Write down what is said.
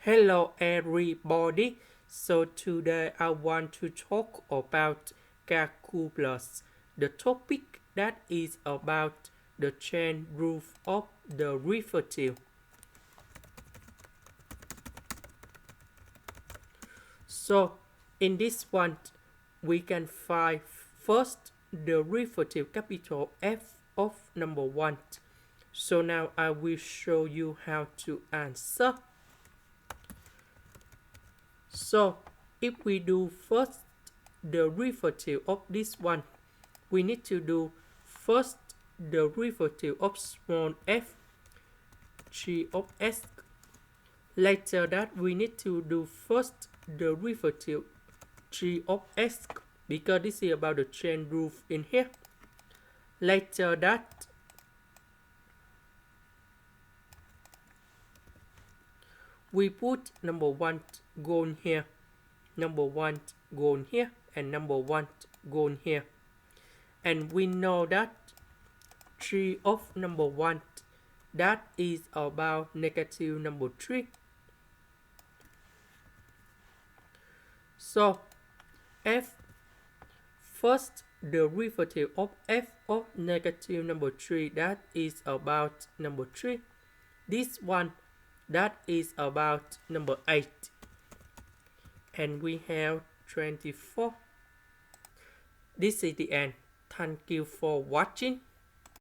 Hello everybody. So today I want to talk about calculus, the topic that is about the chain rule of the derivative. So in this one we can find first the derivative capital F of number 1. So now I will show you how to answer. So if we do first the derivative of this one, we need to do first the derivative of small f g of s. Later that we need to do first the derivative g of s because this is about the chain rule in here. Later that we put number 1 going here, number 1 going here, and number 1 going here. And we know that g of number 1 that is about negative number 3. So f first derivative of f of negative number 3 that is about number 3. This one that is about number 8. And we have 24. This is the end. Thank you for watching.